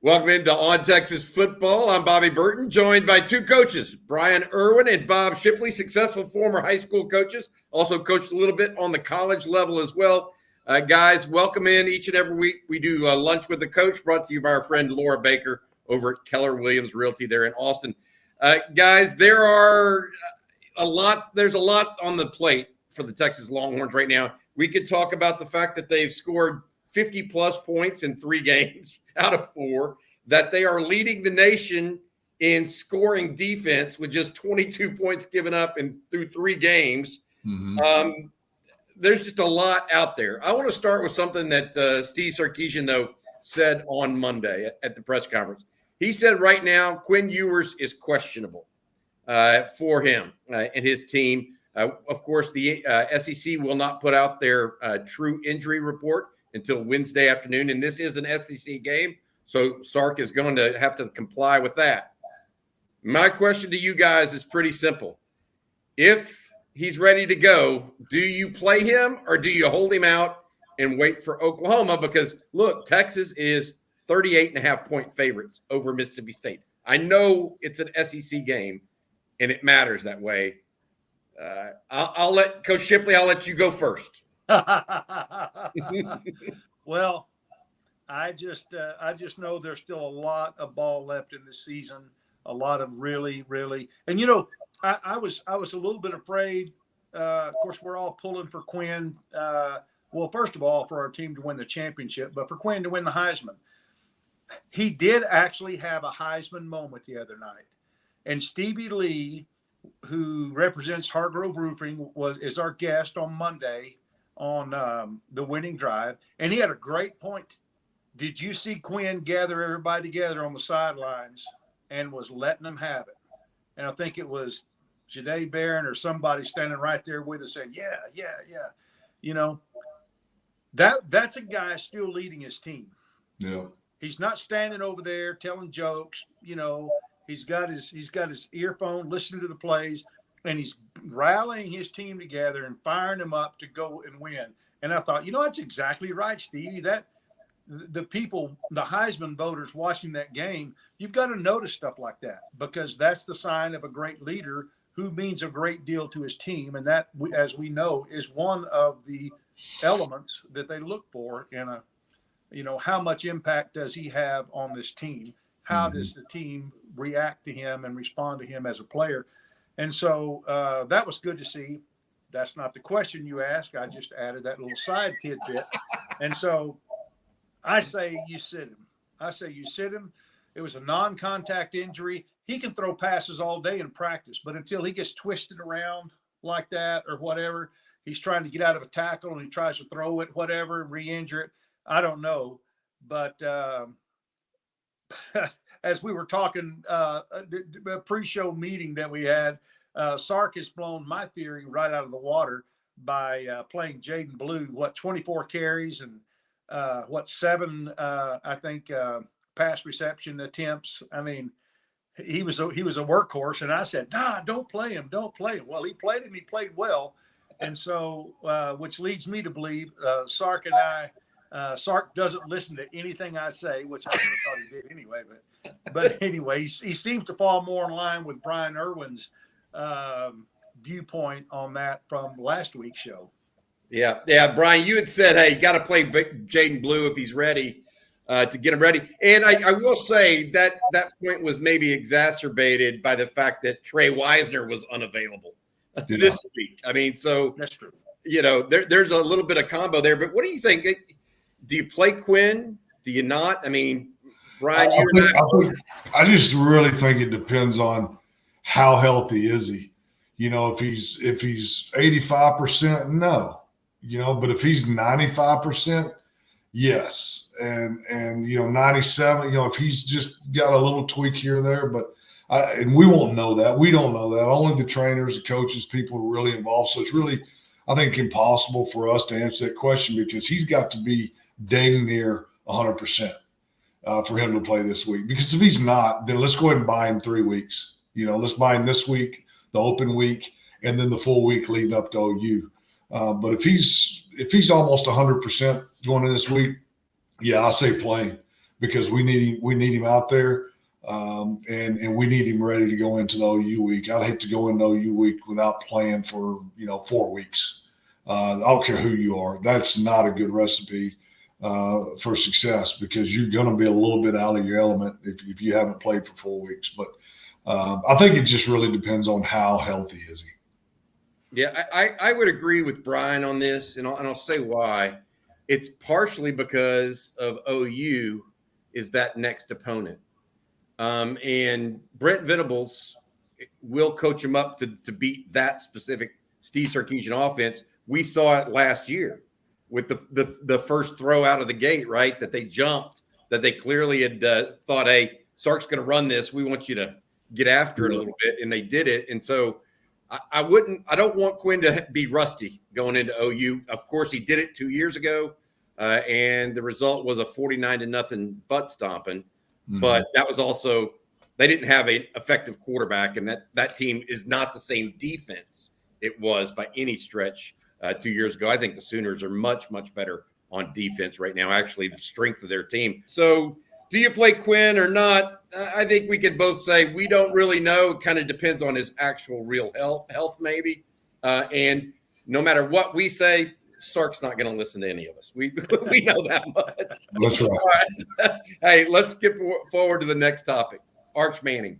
Welcome into On Texas Football. I'm Bobby Burton, joined by two coaches, Bryan Erwin and Bob Shipley, successful former high school coaches, also coached a little bit on the college level as well. Guys, welcome in each and every week. We do Lunch with the Coach, brought to you by our friend Laura Baker over at Keller Williams Realty there in Austin. Guys, there's a lot on the plate for the Texas Longhorns right now. We could talk about the fact that they've scored 50-plus points in 3 games out of 4, that they are leading the nation in scoring defense with just 22 points given up through 3 games. Mm-hmm. There's just a lot out there. I want to start with something that Steve Sarkisian, though, said on Monday at the press conference. He said right now Quinn Ewers is questionable for him and his team. Of course, the SEC will not put out their true injury report until Wednesday afternoon, and this is an SEC game, so Sark is going to have to comply with that. My question to you guys is pretty simple. If he's ready to go, do you play him or do you hold him out and wait for Oklahoma? Because, look, Texas is 38.5-point favorites over Mississippi State. I know it's an SEC game, and it matters that way. I'll let Coach Shipley, I'll let you go first. Well, I just know there's still a lot of ball left in this season. A lot of really, and I was a little bit afraid. Of course, we're all pulling for Quinn. Well, first of all, for our team to win the championship, but for Quinn to win the Heisman. He did actually have a Heisman moment the other night, and Stevie Lee, who represents Hargrove Roofing, is our guest on Monday on the winning drive, and he had a great point. Did you see Quinn gather everybody together on the sidelines and was letting them have it? And I think it was Jade Barron or somebody standing right there with us saying, yeah. That's a guy still leading his team. Yeah. He's not standing over there telling jokes. He's got his earphone, listening to the plays, and he's rallying his team together and firing them up to go and win. And I thought, that's exactly right, Stevie. That the people, the Heisman voters watching that game, you've got to notice stuff like that, because that's the sign of a great leader who means a great deal to his team. And that, as we know, is one of the elements that they look for in how much impact does he have on this team? How does the team react to him and respond to him as a player? And so that was good to see. That's not the question you asked. I just added that little side tidbit. And so I say you sit him. It was a non-contact injury. He can throw passes all day in practice, but until he gets twisted around like that or whatever, he's trying to get out of a tackle and he tries to throw it, whatever, re-injure it. I don't know. But as we were talking, a pre-show meeting that we had, Sark has blown my theory right out of the water by playing Jaden Blue, 24 carries and 7, I think, pass reception attempts. I mean, he was a workhorse, and I said, nah, don't play him. Well, he played and he played well. And so, which leads me to believe Sark and I, Sark doesn't listen to anything I say, which I never thought he did anyway. But anyway, he seems to fall more in line with Bryan Erwin's viewpoint on that from last week's show. Yeah, Bryan, you had said, hey, you got to play Jaden Blue if he's ready to get him ready. And I will say that point was maybe exacerbated by the fact that Trey Wisner was unavailable this week. I mean, so that's true. There's a little bit of combo there. But what do you think? Do you play Quinn? Do you not? I mean, Bryan, I just really think it depends on how healthy is he. If he's 85%, no. But if he's 95%, yes. And 97, if he's just got a little tweak here or there, but and we won't know that. We don't know that. Only the trainers, the coaches, people are really involved. So it's really, I think, impossible for us to answer that question, because he's got to be dang near 100% for him to play this week. Because if he's not, then let's go ahead and buy him 3 weeks. Let's buy him this week, the open week, and then the full week leading up to OU. But if he's almost 100% going into this week, yeah, I say play him. because we need him out there. And we need him ready to go into the OU week. I'd hate to go into OU week without playing for 4 weeks. I don't care who you are. That's not a good recipe for success, because you're going to be a little bit out of your element if you haven't played for 4 weeks. But I think it just really depends on how healthy is he. Yeah, I would agree with Bryan on this, and I'll say why. It's partially because of OU is that next opponent. And Brent Venables will coach him up to beat that specific Steve Sarkisian offense. We saw it last year with the first throw out of the gate, right? That they jumped, that they clearly had thought, hey, Sark's going to run this. We want you to get after it a little bit. And they did it. And so I don't want Quinn to be rusty going into OU. Of course, he did it 2 years ago. And the result was a 49-0 butt stomping. Mm-hmm. But that was also, they didn't have an effective quarterback, and that team is not the same defense it was by any stretch 2 years ago. I think the Sooners are much, much better on defense right now, actually, the strength of their team. So do you play Quinn or not? I think we can both say we don't really know. It kind of depends on his actual real health maybe. And no matter what we say, Sark's not going to listen to any of us. We know that much. That's right. All right. Hey, let's skip forward to the next topic. Arch Manning,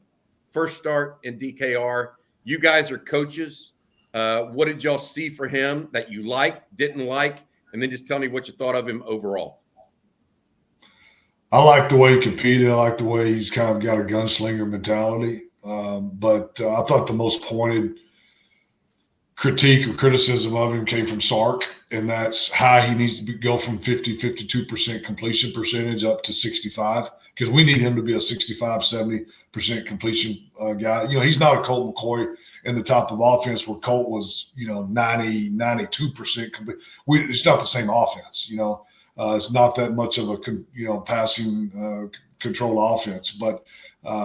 first start in DKR. You guys are coaches. What did y'all see for him that you liked, didn't like? And then just tell me what you thought of him overall. I like the way he competed. I like the way he's kind of got a gunslinger mentality. But I thought the most pointed critique or criticism of him came from Sark, and that's how he needs to go from 52% completion percentage up to 65, because we need him to be a 65-70% completion guy. He's not a Colt McCoy in the top of offense where Colt was 92% complete. It's not the same offense. It's not that much of a passing control offense, but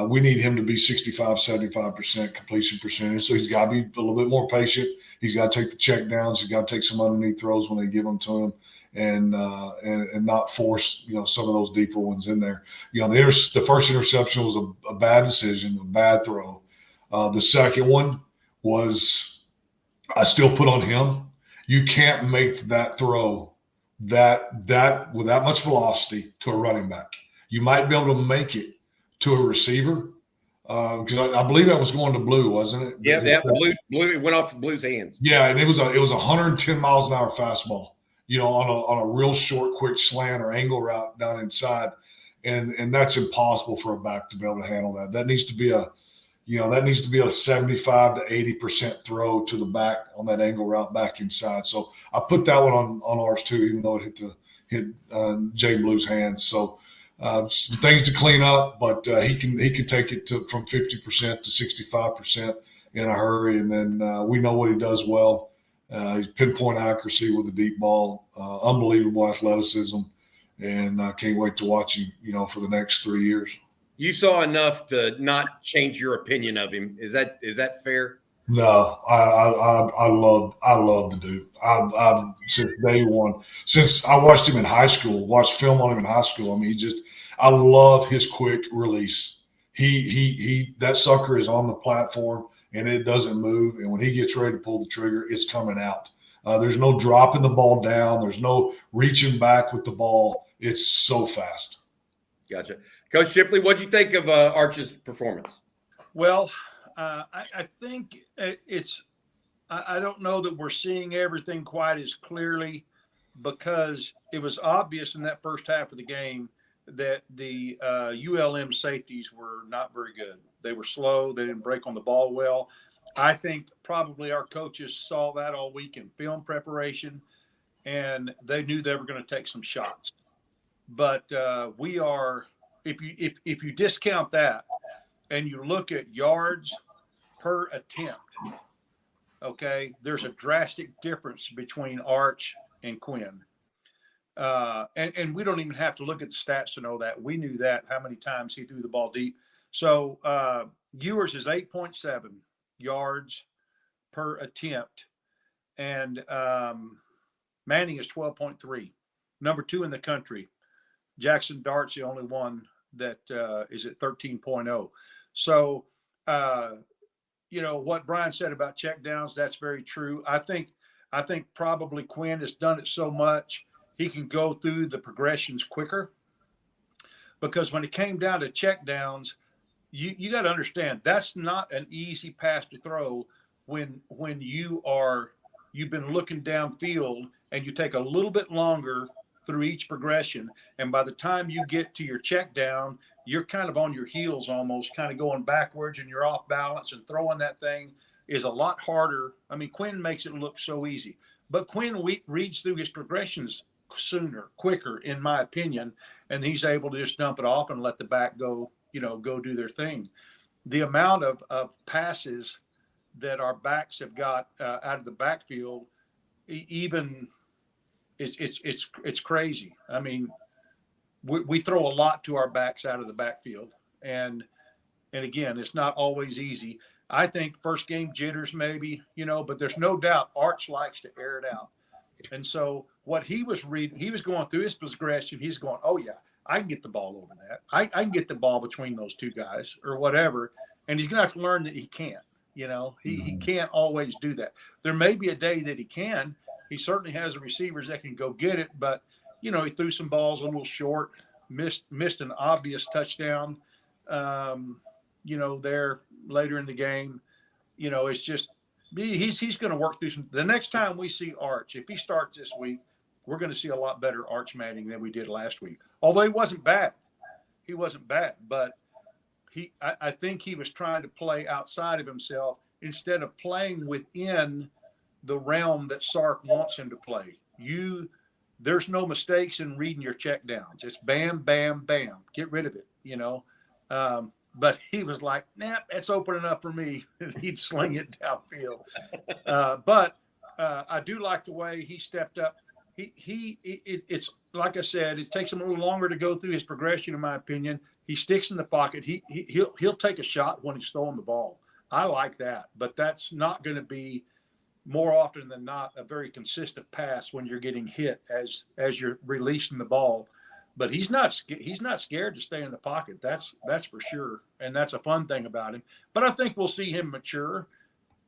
we need him to be 65-75% completion percentage. So he's got to be a little bit more patient. He's got to take the check downs. He's got to take some underneath throws when they give them to him, and not force some of those deeper ones in there. The first interception was a bad decision, a bad throw. The second one was, I still put on him. You can't make that throw that with that much velocity to a running back. You might be able to make it to a receiver, because I believe that was going to Blue, wasn't it? Yeah, Blue. It went off Blue's hands. Yeah, and it was 110 miles an hour fastball, on a real short, quick slant or angle route down inside, and that's impossible for a back to be able to handle that. That needs to be a 75 to 80% throw to the back on that angle route back inside. So I put that one on ours too, even though it hit Jay Blue's hands. So some things to clean up, but he can take it from 50% to 65% in a hurry, and then we know what he does well. He's pinpoint accuracy with the deep ball, unbelievable athleticism, and I can't wait to watch him, for the next 3 years. You saw enough to not change your opinion of him. Is that fair? No, I love the dude. I've since day one, since I watched him in high school, watched film on him in high school. I mean, I love his quick release. He that sucker is on the platform and it doesn't move. And when he gets ready to pull the trigger, it's coming out. There's no dropping the ball down. There's no reaching back with the ball. It's so fast. Gotcha. Coach Shipley, what'd you think of Arch's performance? Well, I think I don't know that we're seeing everything quite as clearly, because it was obvious in that first half of the game that the ULM safeties were not very good. They were slow. They didn't break on the ball well. I think probably our coaches saw that all week in film preparation, and they knew they were going to take some shots. But we are, if you discount that and you look at yards per attempt, okay, there's a drastic difference between Arch and Quinn. And we don't even have to look at the stats to know that. We knew that, how many times he threw the ball deep. So Ewers is 8.7 yards per attempt, and Manning is 12.3, number 2 in the country Jackson Dart's the only one that is at 13.0. So, what Bryan said about checkdowns, that's very true. I think probably Quinn has done it so much he can go through the progressions quicker. Because when it came down to checkdowns, you got to understand that's not an easy pass to throw when you've been looking downfield and you take a little bit longer through each progression. And by the time you get to your check down, you're kind of on your heels almost, kind of going backwards, and you're off balance, and throwing that thing is a lot harder. I mean, Quinn makes it look so easy, but Quinn reads through his progressions sooner, quicker, in my opinion, and he's able to just dump it off and let the back go do their thing. The amount of passes that our backs have got out of the backfield, even it's crazy. I mean, we throw a lot to our backs out of the backfield, and again, it's not always easy. I think first game jitters maybe, but there's no doubt Arch likes to air it out. And so what he was reading, he was going through his progression. He's going, oh yeah, I can get the ball over that. I can get the ball between those two guys or whatever. And he's going to have to learn that he can't, he can't always do that. There may be a day that he can. He certainly has the receivers that can go get it, but he threw some balls a little short, missed an obvious touchdown, there later in the game. It's just, he's going to work through some. The next time we see Arch, if he starts this week, we're going to see a lot better Arch Manning than we did last week. Although he wasn't bad, but I think he was trying to play outside of himself instead of playing within the realm that Sark wants him to play. There's no mistakes in reading your check downs. It's bam, bam, bam. Get rid of it, But he was like, nah, that's open enough for me. He'd sling it downfield. But I do like the way he stepped up. It's like I said, it takes him a little longer to go through his progression, in my opinion. He sticks in the pocket. He'll take a shot when he's throwing the ball. I like that, but that's not going to be more often than not a very consistent pass when you're getting hit as you're releasing the ball. But he's not scared to stay in the pocket. That's for sure, and that's a fun thing about him. But I think we'll see him mature,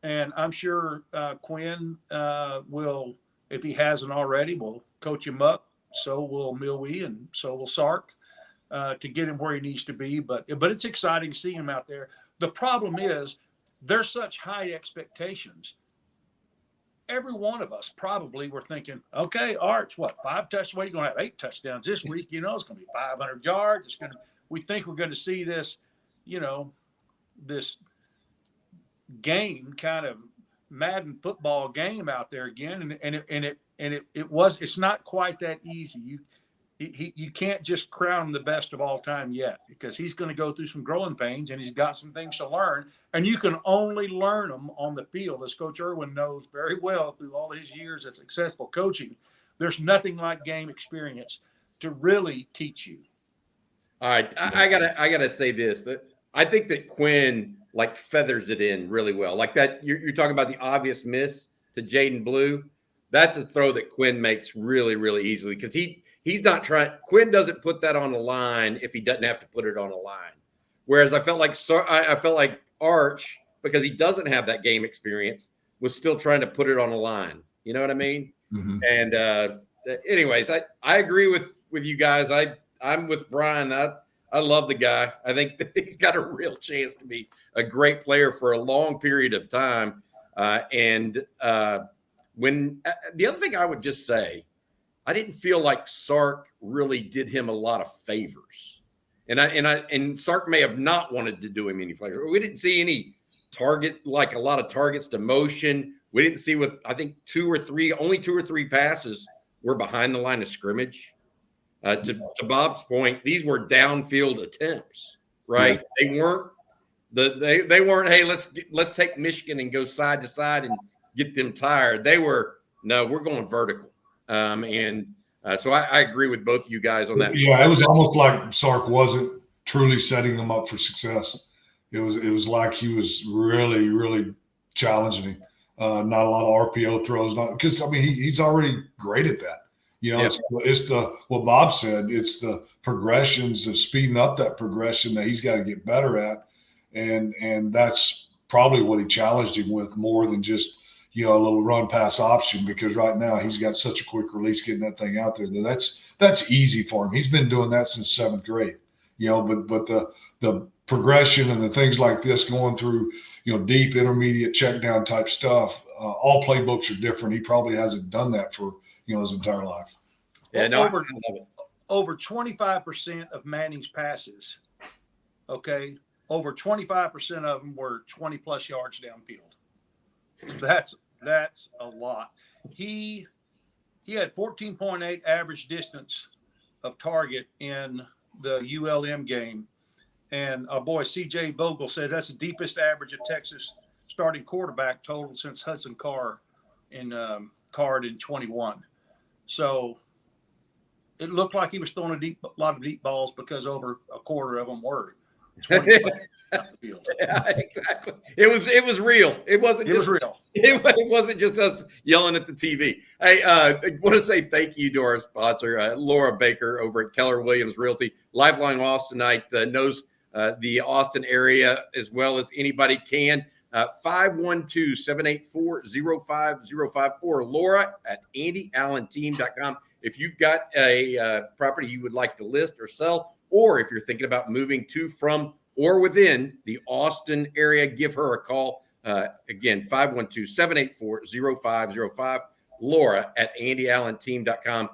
and I'm sure Quinn will, if he hasn't already, will coach him up. So will Milwee, and so will Sark to get him where he needs to be. But it's exciting to see him out there. The problem is there's such high expectations. Every one of us probably were thinking, okay, Arch, 5 touchdowns? What are you going to have? 8 touchdowns this week? It's going to be 500 yards. We think we're going to see this, this game kind of Madden football game out there again, it's not quite that easy. You can't just crown him the best of all time yet, because he's going to go through some growing pains and he's got some things to learn, and you can only learn them on the field, as Coach Erwin knows very well through all his years of successful coaching. There's nothing like game experience to really teach you. All right, I gotta say this, that I think that Quinn feathers it in really well. Like that, you're talking about the obvious miss to Jaden Blue. That's a throw that Quinn makes really, really easily, because he's not trying. Quinn doesn't put that on the line if he doesn't have to put it on a line. Whereas I felt like Arch, because he doesn't have that game experience, was still trying to put it on a line. You know what I mean? Mm-hmm. And anyways, I agree with you guys. I'm with Bryan. I love the guy. I think that he's got a real chance to be a great player for a long period of time. When the other thing I would just say, I didn't feel like Sark really did him a lot of favors, and Sark may have not wanted to do him any favor. We didn't see any a lot of targets to motion. We didn't see only 2 or 3 passes were behind the line of scrimmage. To Bob's point, these were downfield attempts, right? Yeah. They weren't. Hey, let's take Michigan and go side to side and get them tired. They were, no, we're going vertical. So I agree with both of you guys on that. Yeah, it was almost like Sark wasn't truly setting them up for success. It was like he was really, really challenging him. Not a lot of RPO throws, because he's already great at that. You know, it's the what Bob said. It's the progressions of speeding up that progression that he's got to get better at, and that's probably what he challenged him with more than just a little run pass option, because right now he's got such a quick release getting that thing out there that's easy for him. He's been doing that since 7th grade. But the progression and the things like this going through deep intermediate check down type stuff, all playbooks are different. He probably hasn't done that for his entire life. Yeah, no, over 25% of Manning's passes, okay, over 25% of them were 20 plus yards downfield. That's a lot. He had 14.8 average distance of target in the ULM game, and our boy CJ Vogel said that's the deepest average a Texas starting quarterback total since Hudson Card in 21. So it looked like he was throwing a lot of deep balls, because over a quarter of them were 20 down the field. Yeah, exactly. It was real. It wasn't real. It wasn't just us yelling at the TV. Hey, I want to say thank you to our sponsor, Laura Baker over at Keller Williams Realty. Lifeline Austinite knows the Austin area as well as anybody can. 512-784-0505 or Laura at andyallenteam.com. If you've got a property you would like to list or sell, or if you're thinking about moving to, from, or within the Austin area, give her a call. Again, 512-784-0505. Laura at andyallenteam.com.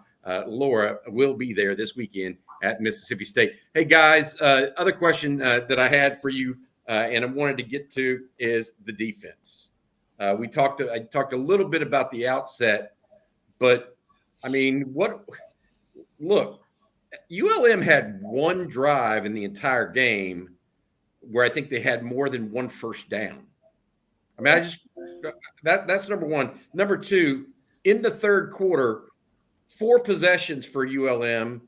Laura will be there this weekend at Mississippi State. Hey, guys, other question that I had for you and I wanted to get to is the defense. I talked a little bit about the outset, but I mean, look, ULM had one drive in the entire game where I think they had more than one first down. I mean, that's number one. Number two, in the third quarter, 4 possessions for ULM,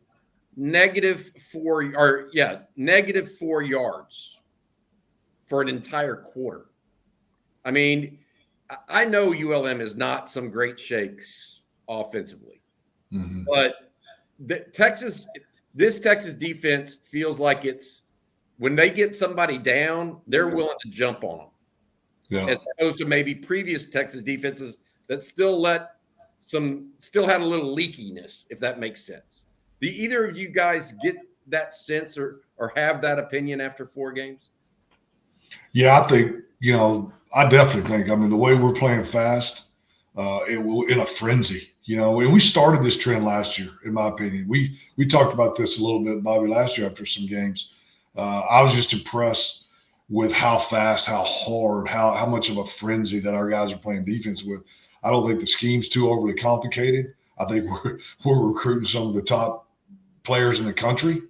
-4 yards for an entire quarter. I mean, I know ULM is not some great shakes offensively, but this Texas defense feels like it's, when they get somebody down, they're willing to jump on them. Yeah. As opposed to maybe previous Texas defenses that still had a little leakiness, if that makes sense. Do either of you guys get that sense or have that opinion after 4 games? Yeah, I think, I definitely think, I mean, the way we're playing fast, it will in a frenzy, and we started this trend last year, in my opinion. We talked about this a little bit, Bobby, last year after some games. I was just impressed with how fast, how hard, how much of a frenzy that our guys are playing defense with. I don't think the scheme's too overly complicated. I think we're recruiting some of the top players in the country,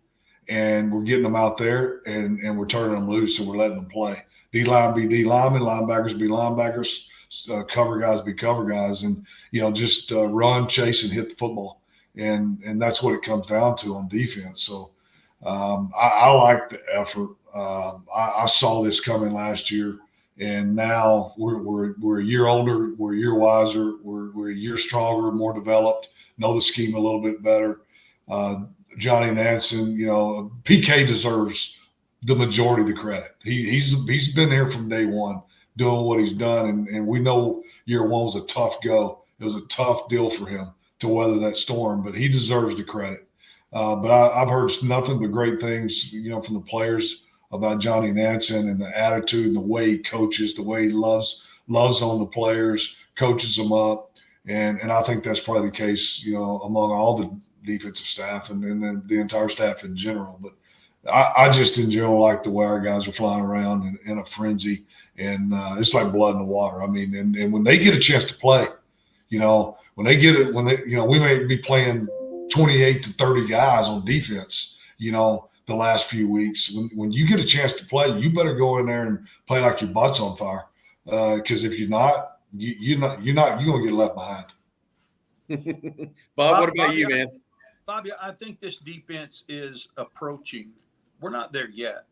and we're getting them out there, and we're turning them loose, and we're letting them play. D-line be D-linemen, linebackers be linebackers, cover guys be cover guys, and just run, chase, and hit the football, and that's what it comes down to on defense. So I like the effort. I saw this coming last year, and now we're a year older, we're a year wiser, we're a year stronger, more developed, know the scheme a little bit better. Johnny Nansen, PK deserves the majority of the credit. He's been here from day one doing what he's done, and we know year one was a tough go. It was a tough deal for him to weather that storm, but he deserves the credit. But I've heard nothing but great things, from the players about Johnny Nansen and the attitude and the way he coaches, the way he loves on the players, coaches them up. And I think that's probably the case, among all the defensive staff and the entire staff in general. But I just in general like the way our guys are flying around in a frenzy, and it's like blood in the water. I mean, and when they get a chance to play, when they get it, we may be playing 28 to 30 guys on defense, the last few weeks. When you get a chance to play, you better go in there and play like your butt's on fire. Because if you're not, you're gonna get left behind. Bob, what about you, man? Bobby, I think this defense is approaching. We're not there yet,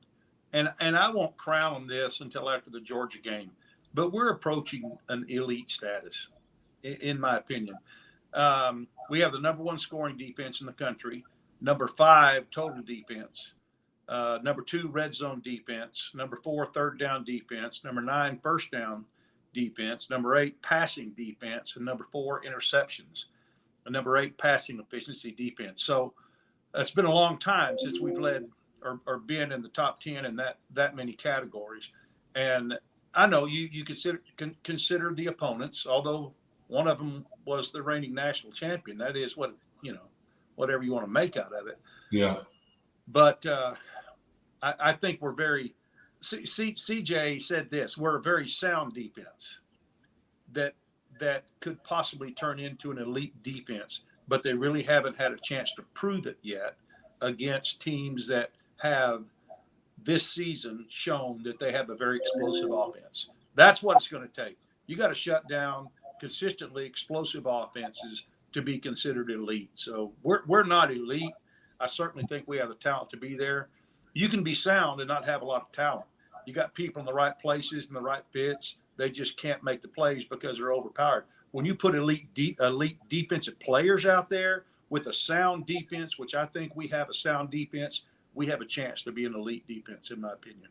and I won't crown them this until after the Georgia game. But we're approaching an elite status, in my opinion. We have the number 1 scoring defense in the country, number 5 total defense, number 2 red zone defense, number 4 third down defense, number 9 first down defense, number 8 passing defense, and number 4 interceptions, and number 8 passing efficiency defense. So it's been a long time since we've led or been in the top 10 in that many categories. And I know you consider the opponents, although one of them was the reigning national champion. That is whatever you want to make out of it. Yeah. But I think we're very CJ said this, we're a very sound defense that could possibly turn into an elite defense, but they really haven't had a chance to prove it yet against teams that have this season shown that they have a very explosive offense. That's what it's going to take. You got to shut down consistently explosive offenses to be considered elite. So we're not elite. I certainly think we have the talent to be there. You can be sound and not have a lot of talent. You got people in the right places and the right fits. They just can't make the plays because they're overpowered. When you put elite defensive players out there with a sound defense, which I think we have a sound defense, we have a chance to be an elite defense, in my opinion.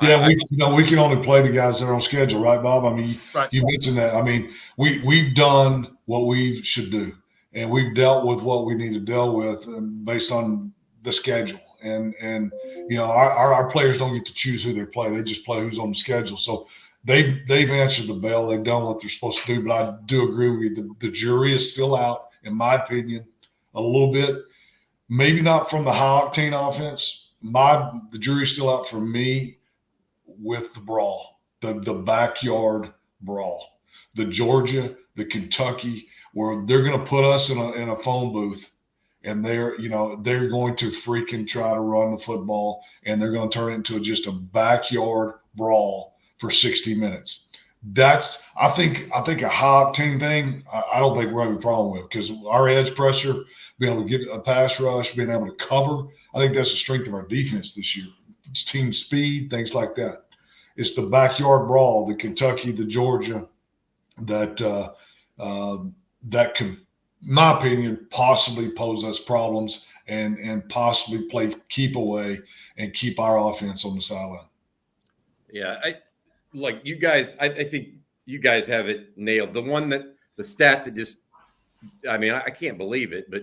Yeah, we can only play the guys that are on schedule, right, Bob? I mean, right. You mentioned that. I mean, we've done what we should do, and we've dealt with what we need to deal with based on the schedule. And our players don't get to choose who they play; they just play who's on the schedule. So they've answered the bell. They've done what they're supposed to do. But I do agree with you. The jury is still out, in my opinion, a little bit. Maybe not from the high octane offense. The jury's still out for me with the brawl, the backyard brawl, the Georgia, the Kentucky, where they're going to put us in a phone booth, and they're going to freaking try to run the football, and they're going to turn it into just a backyard brawl for 60 minutes. That's I think a high octane thing. I don't think we're having a problem with, because our edge pressure, being able to get a pass rush, being able to cover. I think that's the strength of our defense this year. It's team speed, things like that. It's the backyard brawl, the Kentucky, the Georgia, that could, in my opinion, possibly pose us problems and possibly play keep away and keep our offense on the sideline. Yeah, you guys, I think you guys have it nailed. The stat that just, I mean, I can't believe it, but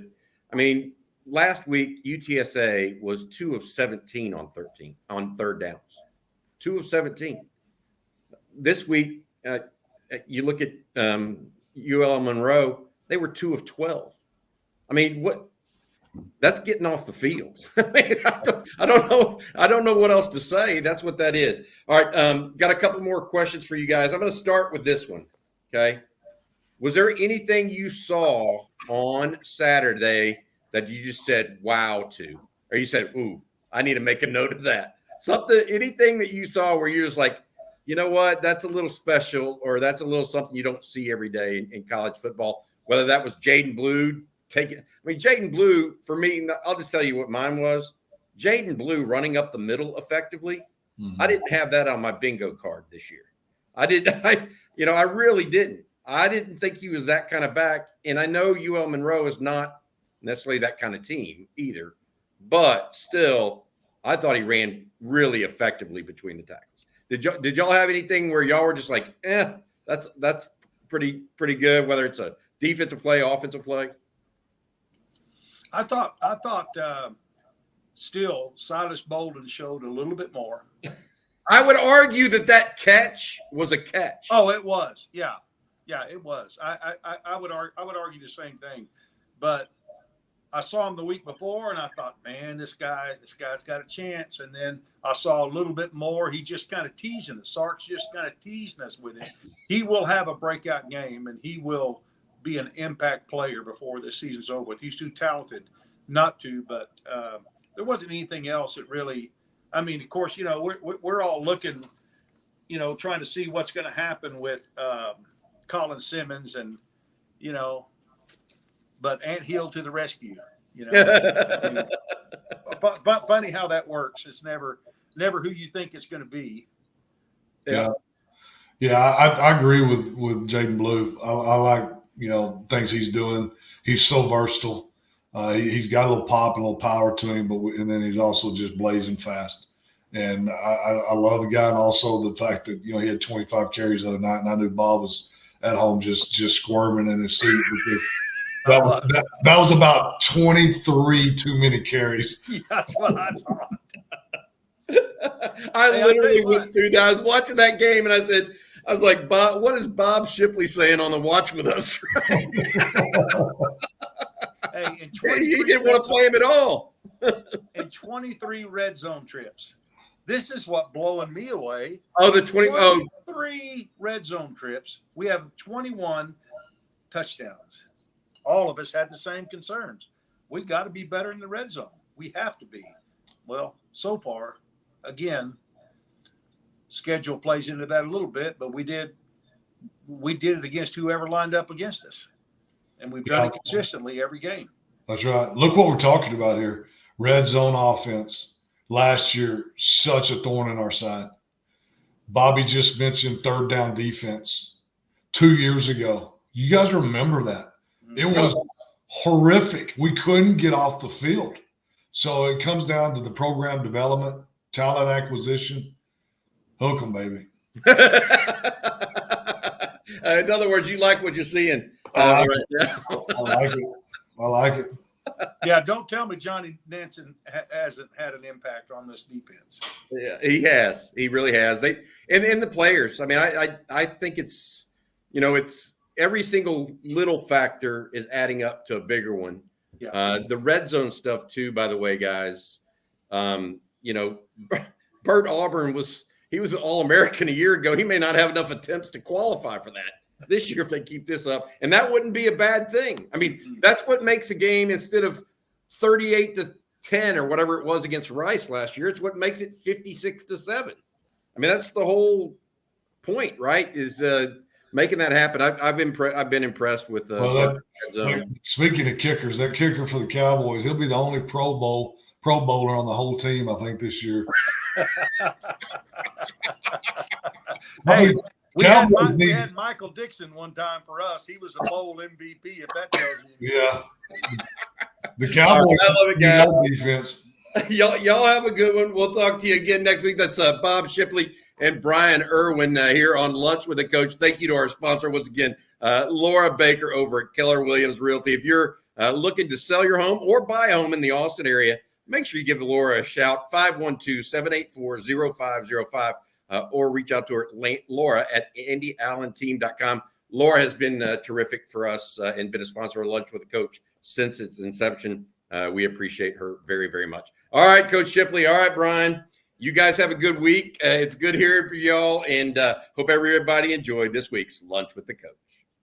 I mean, last week UTSA was 2 of 17 on third downs. 2 of 17. This week, you look at UL Monroe, they were 2 of 12. I mean, that's getting off the field. I mean, I don't know what else to say. That's what that is. All right, got a couple more questions for you guys. I'm going to start with this one. Okay, was there anything you saw on Saturday that you just said wow to, or you said, ooh, I need to make a note of that? Anything that you saw where you're just like, you know what, that's a little special, or that's a little something you don't see every day in college football, whether that was Jaden Blue Jaden Blue, for me, I'll just tell you what mine was. Jaden Blue running up the middle effectively. Mm-hmm. I didn't have that on my bingo card this year. I really didn't. I didn't think he was that kind of back. And I know UL Monroe is not necessarily that kind of team either, but still, I thought he ran really effectively between the tackles. Did y'all have anything where y'all were just like, that's pretty good, whether it's a defensive play, offensive play? I thought still Silas Bolden showed a little bit more. I would argue that catch was a catch. Oh, it was. Yeah, it was. I would argue the same thing, but I saw him the week before, and I thought, man, this guy's got a chance. And then I saw a little bit more. He just kind of teasing us. Sark's just kind of teasing us with it. He will have a breakout game, and he will be an impact player before this season's over with. He's too talented not to, but there wasn't anything else that really. I mean, of course, we're all looking, trying to see what's going to happen with Colin Simmons and, but Ant Hill to the rescue. I mean, funny how that works. It's never who you think it's going to be. Yeah. I agree with Jaden Blue. I like things he's doing. He's so versatile. He's got a little pop and a little power to him, and then he's also just blazing fast. And I love the guy, and also the fact that he had 25 carries the other night, and I knew Bob was at home just squirming in his seat because that was about 23 too many carries. Yeah, that's what I thought. I literally went through that. I was watching that game, and I was like, Bob, what is Bob Shipley saying on the Watch With Us? Hey, he didn't want to play him at all. In 23 red zone trips. This is what blowing me away. Oh, the 23 red zone trips. We have 21 touchdowns. All of us had the same concerns. We got to be better in the red zone. We have to be. Well, so far, again, schedule plays into that a little bit, but we did it against whoever lined up against us. And we've done it consistently every game. That's right. Look what we're talking about here. Red zone offense. Last year, such a thorn in our side. Bobby just mentioned third down defense 2 years ago. You guys remember that? It was horrific. We couldn't get off the field. So it comes down to the program development, talent acquisition. Hook 'em, baby. In other words, you like what you're seeing I right now. I like it. Yeah, don't tell me Johnny Nansen hasn't had an impact on this defense. Yeah, he has. He really has. And the players. I mean, I think it's every single little factor is adding up to a bigger one. Yeah. The red zone stuff too, by the way, guys. Bert Auburn was an All-American a year ago. He may not have enough attempts to qualify for that this year if they keep this up. And that wouldn't be a bad thing. I mean, that's what makes a game instead of 38-10 or whatever it was against Rice last year. It's what makes it 56-7. I mean, that's the whole point, right? Is making that happen. I've been impressed with speaking of kickers, that kicker for the Cowboys, he'll be the only Pro Bowler on the whole team, I think, this year. Hey, we had Michael Dixon one time for us. He was a bowl MVP, if that tells you. Yeah. The Cowboys, I love it, guys. Defense. Y'all have a good one. We'll talk to you again next week. That's Bob Shipley and Bryan Erwin here on Lunch with the Coach. Thank you to our sponsor once again, Laura Baker over at Keller Williams Realty. If you're looking to sell your home or buy a home in the Austin area, make sure you give Laura a shout, 512-784-0505, or reach out to her, Laura, at andyallenteam.com. Laura has been terrific for us and been a sponsor of Lunch with the Coach since its inception. We appreciate her very, very much. All right, Coach Shipley. All right, Bryan. You guys have a good week. It's good hearing from y'all, and hope everybody enjoyed this week's Lunch with the Coach.